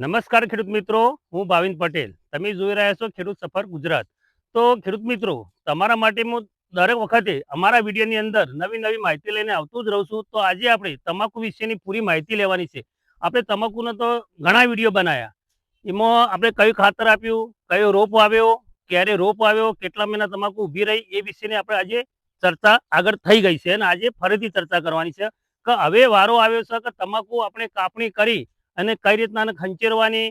નમસ્કાર ખેડૂત મિત્રો, હું ભાવિન પટેલ. તમે જોઈ રહ્યા છો ખેડૂત સફર ગુજરાત. તો ખેડૂત મિત્રો, તમારા માટે હું દરેક વખતે અમારા વિડીયોની અંદર નવી નવી માહિતી લઈને આવતું જ રહું છું. તો આજે આપણે તમાકુ વિશેની પૂરી માહિતી લેવાની છે. આપણે તમાકુનો તો ઘણા વિડીયો બનાવ્યા. એમાં આપણે કયું ખાતર આપ્યું, કયો રોપ આવ્યો, ક્યારે રોપ આવ્યો, કેટલા મહિના તમાકુ ઊભી રહી, એ વિશેની આપણે આજે ચર્ચા આગળ થઈ ગઈ છે અને આજે ફરીથી ચર્ચા કરવાની છે કે હવે વારો આવ્યો છે કે તમાકુ આપણે કાપણી કરી અને કઈ રીતના એને ખંચેરવાની,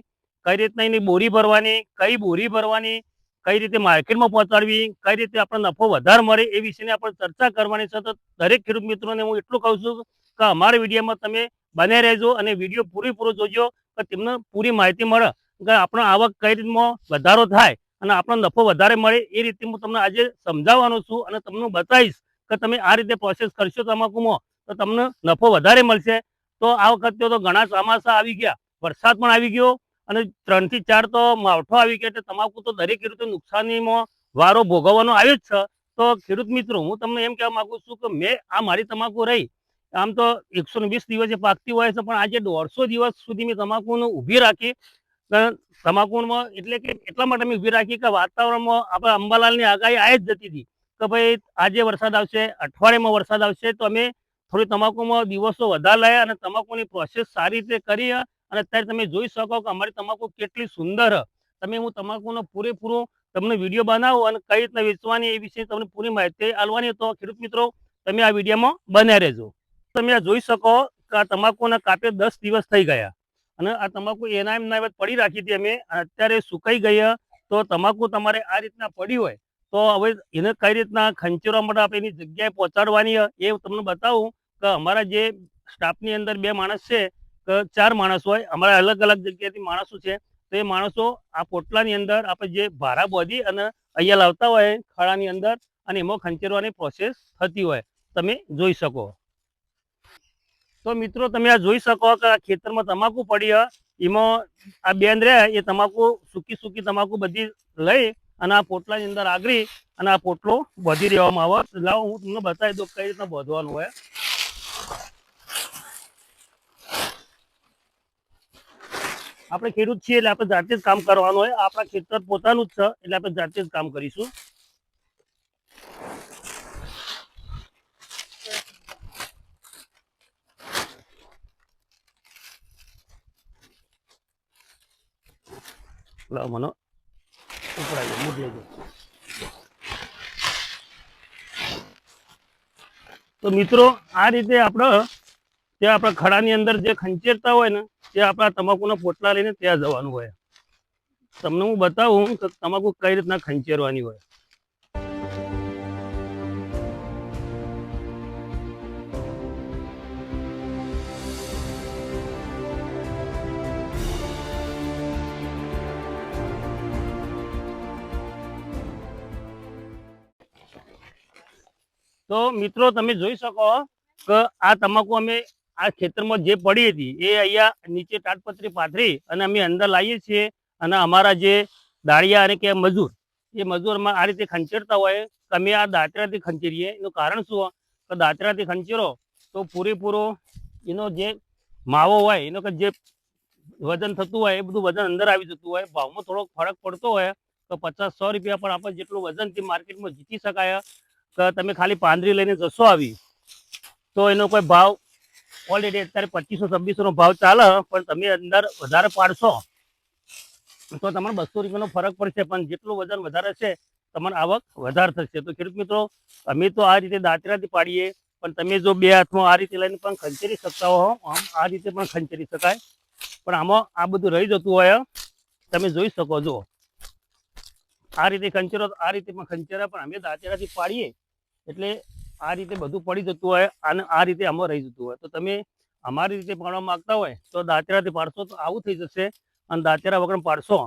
કઈ રીતના એની બોરી ભરવાની, કઈ બોરી ભરવાની, કઈ રીતે માર્કેટમાં પહોંચાડવી, કઈ રીતે આપણને નફો વધારે મળે, એ વિશેની આપણે ચર્ચા કરવાની છે. તો દરેક ખેડૂત મિત્રોને હું એટલું કહું છું કે અમારા વિડીયોમાં તમે બને રહેજો અને વિડીયો પૂરેપૂરો જોજો કે તમને પૂરી માહિતી મળે કે આપણો આવક કઈ રીતમાં વધારો થાય અને આપણો નફો વધારે મળે. એ રીતે હું તમને આજે સમજાવવાનો છું અને તમને બતાવીશ કે તમે આ રીતે પ્રોસેસ કરશો તમાકુમાં તો તમને નફો વધારે મળશે. તો આ વખતે તો ઘણા ચોમાસા આવી ગયા, વરસાદ પણ આવી ગયો અને 3 થી 4 તો માવઠો આવી ગયો, એટલે તમાકુ તો દરેક ખેડૂતો નુકસાનીમાં વારો ભોગવવાનો આવ્યો જ છે. તો ખેડૂત મિત્રો, હું તમને એમ કહેવા માંગુ છું કે મેં આ મારી તમાકુ રહી આમ તો 120 દિવસે પાકતી હોય છે, પણ આજે 150 દિવસ સુધી મેં તમાકુને ઊભી રાખી. તમાકુમાં એટલે કે એટલા માટે મેં ઊભી રાખી કે વાતાવરણમાં આપણે અંબાલાલની આગાહી આવી જ જતી હતી કે ભાઈ આજે વરસાદ આવશે, અઠવાડિયામાં વરસાદ આવશે. તો અમે થોડી તમાકુમાં દિવસો વધારે લાયા અને તમાકુની પ્રોસેસ સારી રીતે કરી અને અત્યારે તમે જોઈ શકો કે અમારી તમાકુ કેટલી સુંદર. તમે હું તમાકુનો પૂરેપૂરો તમને વિડીયો બનાવો અને કઈ રીતના વેચવાની એ વિશે તમને પૂરી માહિતી આપવાની. તો ખેડૂત મિત્રો, તમે આ વિડીયોમાં બન્યા રહેજો. તમે આ જોઈ શકો કે આ તમાકુના કાપે 10 દિવસ થઈ ગયા અને આ તમાકુ એના એમના પડી રાખી હતી અમે, અત્યારે સુકાઈ ગયા. તો તમાકુ તમારે આ રીતના પડી હોય તો હવે એને કઈ રીતના ખંચેરવા માટે આપણે એની જગ્યાએ પહોંચાડવાની એ તમને બતાવું કે અમારા જે સ્ટાફની અંદર 2 માણસ છે કે 4 માણસ હોય, અમારા અલગ અલગ જગ્યાએથી માણસો છે. તો એ માણસો આ પોટલાની અંદર આપણે જે ભારા બોધી અને અહીંયા લાવતા હોય ખળાની અંદર અને એમાં ખંચેરવાની પ્રોસેસ થતી હોય, તમે જોઈ શકો. તો મિત્રો, તમે આ જોઈ શકો કે આ ખેતરમાં તમાકુ પડી એમાં આ બેન રહ્યા એ તમાકુ સૂકી સૂકી તમાકુ બધી લઈ અને આ પોટલાની અંદર આગળી અને આ પોટલો બોધી દેવામાં આવે. લાવો હું તમને બતાવી દઉં કઈ રીતના બોધવાનું હોય. આપણે ખેડૂત છીએ એટલે આપણે જાતે જ કામ કરવાનું હોય. આપણા ખેતર પોતાનું જ છે એટલે આપણે જાતે જ કામ કરીશું. મને ઉપડાવી મૂકી લેજો. તો મિત્રો, આ રીતે આપણે ત્યાં આપણા ખડાની અંદર જે ખંચેરતા હોય ને તે આપણા તમાકુના પોટલા લઈને ત્યાં જવાનું હોય. તમને હું બતાવું કે તમાકુ કઈ રીતના ખંચેરવાની હોય. તો મિત્રો, તમે જોઈ શકો કે આ તમાકુ અમે આ ખેતરમાં જે પડી હતી એ અહીંયા નીચે તાડપત્રી પાથરી અને અમે અંદર લાવીએ છીએ. અને અમારા જે દાળિયા અને કે મજૂર, એ મજૂરમાં આ રીતે ખંચેરતા હોય. અમે આ દાંતરાથી ખંચેરીએ. એનું કારણ શું કે દાંતરાથી ખંચેરો તો પૂરેપૂરો એનો જે માવો હોય એનો કે જે વજન થતું હોય એ બધું વજન અંદર આવી જતું હોય. ભાવમાં થોડોક ફરક પડતો હોય તો 50-100 રૂપિયા પણ આપણે જેટલું વજનથી માર્કેટમાં જીતી શકાય. કે તમે ખાલી પાંદરી લઈને જશો આવી તો એનો કોઈ ભાવ ઓલરેડી અત્યારે 2500-2600 ભાવ ચાલે, પણ તમે અંદર વધારે પાડશો તો તમને 200 રૂપિયાનો ફરક પડશે. પણ જેટલું વજન વધારે છે તમારે આવક વધારે થશે. તો ખેડૂત મિત્રો, અમે તો આ રીતે દાંતરાથી પાડીએ, પણ તમે જો 2 હાથમાં આ રીતે લઈને પણ ખંચેરી શકતા હો, આમ આ રીતે પણ ખંચેરી શકાય. પણ આમાં આ બધું રહી જતું હોય, તમે જોઈ શકો. જો આ રીતે ખંચેરો આ રીતે પણ ખંચેરા, પણ અમે દાંતરાથી પાડીએ એટલે આ રીતે બધું પડી જતું હોય અને આ રીતે આમાં રહી જતું હોય. તો તમે અમારી રીતે પાડવા માંગતા હોય તો દાંતરાથી પાડશો તો આવું થઈ જશે, અને દાંતરા વગર પાડશો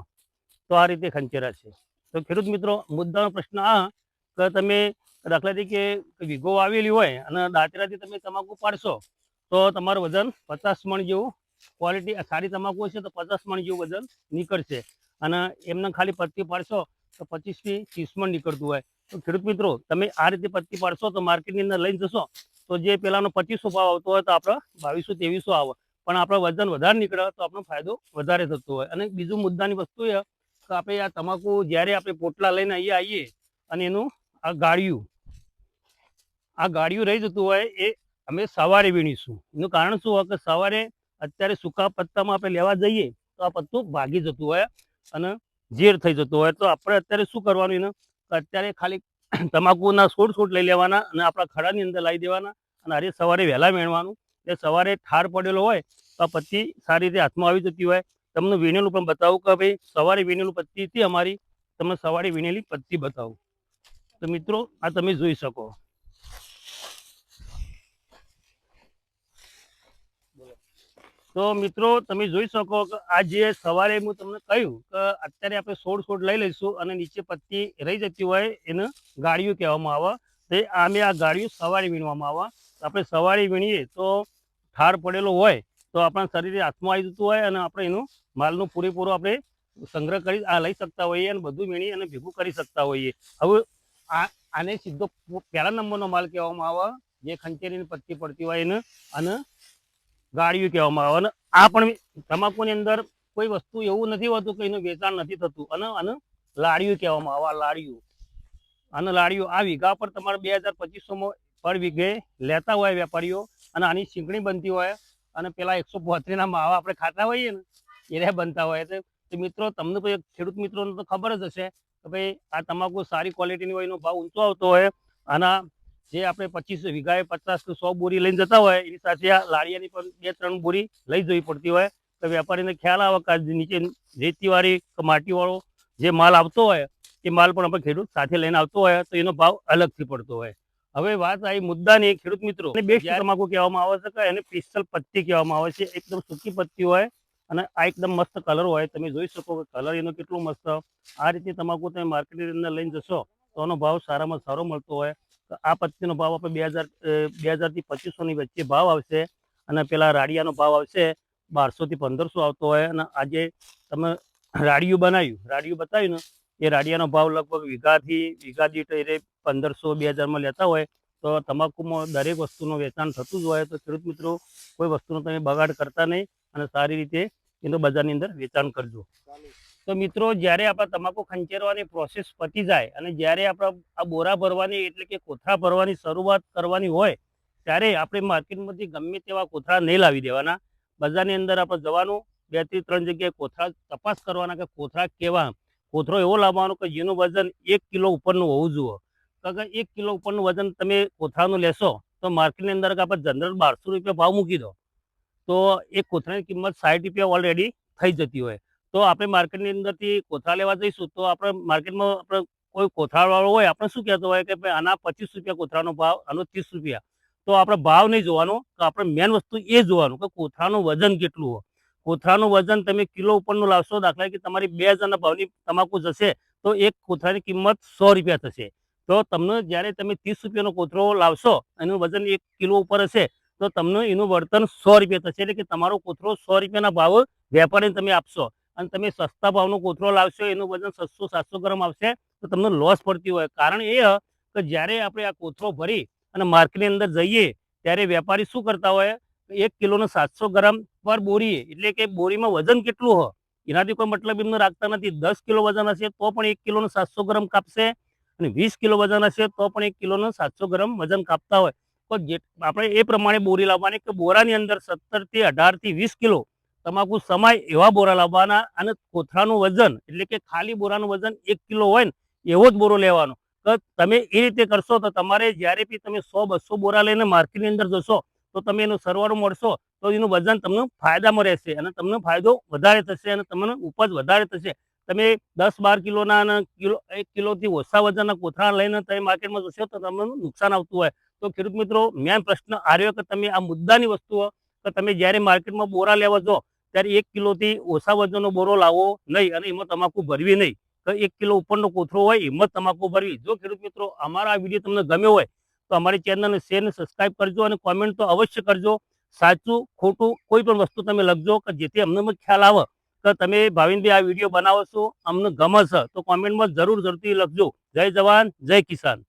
તો આ રીતે ખંચેરા છે. તો ખેડૂત મિત્રો, મુદ્દાનો પ્રશ્ન આ કે તમે દાખલા તરીકે વીઘો આવેલી હોય અને દાંતરાથી તમે તમાકુ પાડશો તો તમારું વજન 50 મણ જેવું, ક્વોલિટી સારી તમાકુ હશે તો 50 મણ જેવું વજન નીકળશે. અને એમને ખાલી પત્તી પાડશો તો 25 થી 30 મણ નીકળતું હોય. તો ખેડૂત મિત્રો, તમે આ રીતે પત્તી પાડશો તો માર્કેટની અંદર લઈને જશો તો જે પેલાનો 2500 ભાવ આવતો હોય તો આપણે 2200-2300 આવે. પણ આપણે વજન વધારે નીકળે તો આપણો ફાયદો વધારે થતો હોય. અને બીજું મુદ્દાની વસ્તુ એ કે આપણે આ તમાકુ જ્યારે આપણે પોટલા લઈને અહીંયા આવીએ અને એનું આ ગાળિયું રહી જતું હોય એ અમે સવારે વીણીશું. એનું કારણ શું હોય કે સવારે અત્યારે સૂકા પત્તામાં આપણે લેવા જઈએ તો આ પત્તું ભાગી જતું હોય અને ઝેર થઈ જતું હોય. તો આપણે અત્યારે શું કરવાનું એને અત્યારે ખાલી તમાકુના છોડ લઈ લેવાના અને આપણા ખડાની અંદર લાવી દેવાના અને આજે સવારે વહેલા વેણવાનું. એટલે સવારે ઠાર પડેલો હોય તો આ પત્તી સારી રીતે હાથમાં આવી જતી હોય. તમને વીણેલું પણ બતાવું કે ભાઈ સવારે વીણેલું પત્તી હતી અમારી, તમને સવારે વીણેલી પત્તી બતાવું. તો મિત્રો આ તમે જોઈ શકો. તો મિત્રો તમે જોઈ શકો કે આ જે સવારે હું તમને કહ્યું કે અત્યારે આપણે છોડ લઈ લઈશું અને નીચે પત્તી રહી જતી હોય એને ગાળિયું કહેવામાં આવે. તે અમે આ ગાળિયું સવારે વીણવામાં આવે. આપણે સવારે વીણીએ તો ઠાર પડેલો હોય તો આપણા શરીરે હાથમાં આવી જતું હોય અને આપણે એનું માલનું પૂરેપૂરો આપણે સંગ્રહ કરી લઈ શકતા હોઈએ અને બધું વીણી અને ભેગું કરી શકતા હોઈએ. હવે આને સીધો પહેલા નંબરનો માલ કહેવામાં આવે જે ખંચેરીની પત્તી પડતી હોય એને અને ગાળિયું કહેવામાં આવે. અને આ પણ તમાકુની અંદર કોઈ વસ્તુ એવું નથી હોતું કે એનું વેચાણ નથી થતું અને લાડિયું કહેવામાં આવે. લાડિયું આ વીઘા પર તમારે 2200-2500 પર વીઘે લેતા હોય વેપારીઓ અને આની શીંકણી બનતી હોય અને પેલા 135ના માવા આપણે ખાતા હોઈએ ને એ બનતા હોય. તો મિત્રો તમને તો ખેડૂત મિત્રોને તો ખબર જ હશે કે ભાઈ આ તમાકુ સારી ક્વોલિટીની હોય એનો ભાવ ઊંચો આવતો હોય. આના જે આપણે 25 વીઘાએ 50 કે 100 બોરી લઈને જતા હોય એની સાથે આ લાડિયાની પણ 2-3 બોરી લઈ જવી પડતી હોય. તો વેપારીને ખ્યાલ આવે કે નીચે રેતીવાળી કે માટીવાળો જે માલ આવતો હોય એ માલ પણ આપણે ખેડૂત સાથે લઈને આવતો હોય તો એનો ભાવ અલગથી પડતો હોય. હવે વાત આવી મુદ્દાની ખેડૂત મિત્રો, બેસ્ટ તમાકુ કહેવામાં આવે છે કે એને સ્પેશિયલ પત્તી કહેવામાં આવે છે. એકદમ સૂકી પત્તી હોય અને આ એકદમ મસ્ત કલર હોય. તમે જોઈ શકો કે કલર એનો કેટલો મસ્ત. આ રીતે તમાકુ તમે માર્કેટની અંદર લઈને જશો તો એનો ભાવ સારામાં સારો મળતો હોય. આ પત્તીનો ભાવ આપણે 2000 થી 2500ની વચ્ચે ભાવ આવશે અને પેલા રાડિયાનો ભાવ આવશે 1200 થી 1500 આવતો હોય. અને આજે તમે રાડિયું બતાવ્યું ને એ રાડિયાનો ભાવ લગભગ વીઘા દીઠ 1500-2000માં લેતા હોય. તો તમાકુમાં દરેક વસ્તુનું વેચાણ થતું જ હોય. તો ખેડૂત મિત્રો કોઈ વસ્તુનો તમે બગાડ કરતા નહીં અને સારી રીતે એનો બજારની અંદર વેચાણ કરજો. તો મિત્રો જ્યારે આપણે તમાકુ ખંચેરવાની પ્રોસેસ પતી જાય અને જ્યારે આપણે આ બોરા ભરવાની એટલે કે કોથળા ભરવાની શરૂઆત કરવાની હોય ત્યારે આપણે માર્કેટમાંથી ગમે તેવા કોથળા નહીં લાવી દેવાના. બજારની અંદર આપણે જવાનું 2 થી 3 જગ્યાએ કોથળા તપાસ કરવાના કે કોથળા કેવા. કોથળો એવો લાવવાનો કે જેનું વજન 1 કિલો ઉપરનું હોવું જોઈએ. કારણ કે 1 કિલો ઉપરનું વજન તમે કોથળાનું લેશો તો માર્કેટની અંદર આપણે જનરલ 1200 રૂપિયા ભાવ મૂકી દો તો એક કોથળાની કિંમત 60 રૂપિયા ઓલરેડી થઈ જતી હોય. તો આપણે માર્કેટની અંદરથી કોથળા લેવા જઈશું તો આપણે માર્કેટમાં આપણે કોઈ કોથળાવાળો હોય આપણે શું કહેતો હોય કે ભાઈ આના 25 રૂપિયા કોથળાનો ભાવ, આનો 30 રૂપિયા. તો આપણે ભાવ નહીં જોવાનો તો આપણે મેન વસ્તુ એ જોવાનું કે કોથળાનું વજન કેટલું હોય. કોથળાનું વજન તમે કિલો ઉપરનું લાવશો, દાખલા કે તમારી 2000ના ભાવની તમાકુ જશે તો એક કોથળાની કિંમત 100 રૂપિયા થશે. તો તમને જ્યારે તમે 30 રૂપિયાનો કોથળો લાવશો એનું વજન 1 કિલો ઉપર હશે તો તમને એનું વર્તન 100 રૂપિયા થશે. એટલે કે તમારો કોથળો 100 રૂપિયાના ભાવ વેપારીને તમે આપશો અને તમે સસ્તા ભાવનો કોથળો લાવશો એનું વજન 600-700 ગ્રામ આવશે તો તમને લોસ પડતી હોય. કારણ એ કે જ્યારે આપણે આ કોથળો ભરી અને માર્કેટની અંદર જઈએ ત્યારે વેપારી શું કરતા હોય 1 કિલોનો 700 ગ્રામ પર બોરી, એટલે કે બોરીમાં વજન કેટલું હોય એનાથી કોઈ મતલબ એમને રાખતા નથી. 10 કિલો વજન હશે તો પણ 1 કિલોનો 700 ગ્રામ કાપશે અને 20 કિલો વજન હશે તો પણ 1 કિલોનો 700 ગ્રામ વજન કાપતા હોય. તો આપણે એ પ્રમાણે બોરી લાવવાની કે બોરાની અંદર 17 થી 18 થી 20 કિલો તમાકુ સમાય એવા બોરા લાવવાના અને કોથળાનું વજન એટલે કે ખાલી બોરાનું વજન 1 કિલો હોય ને એવો જ બોરો લેવાનો. તો તમે એ રીતે કરશો તો તમારે જ્યારે બી તમે 100-200 બોરા લઈને માર્કેટની અંદર જશો તો તમે એનો સરવાળો મળશો તો એનું વજન તમને ફાયદામાં રહેશે અને તમને ફાયદો વધારે થશે અને તમને ઉપજ વધારે થશે. તમે 10-12 કિલોના અને 1 કિલોથી ઓછા વજનના કોથળા લઈને તમે માર્કેટમાં જશો તો તમને નુકસાન આવતું હોય. તો ખેડૂત મિત્રો મેન પ્રશ્ન આ રહ્યો કે તમે આ મુદ્દાની વસ્તુઓ કે તમે જ્યારે માર્કેટમાં બોરા લેવા જો ત્યારે 1 કિલોથી ઓછા વજનનો બોરો લાવવો નહીં અને એમાં તમાકુ ભરવી નહીં. તો 1 કિલો ઉપરનો કોથળો હોય એમાં તમાકુ ભરવી. જો ખેડૂત મિત્રો અમારા આ વિડીયો તમને ગમ્યો હોય તો અમારી ચેનલને શેર અને સબસ્ક્રાઈબ કરજો અને કોમેન્ટ તો અવશ્ય કરજો. સાચું ખોટું કોઈ પણ વસ્તુ તમે લખજો કે જેથી અમને ખ્યાલ આવે કે તમે ભાવિનભાઈ આ વિડીયો બનાવો છો અમને ગમે છે તો કોમેન્ટમાં જરૂરથી લખજો. જય જવાન જય કિસાન.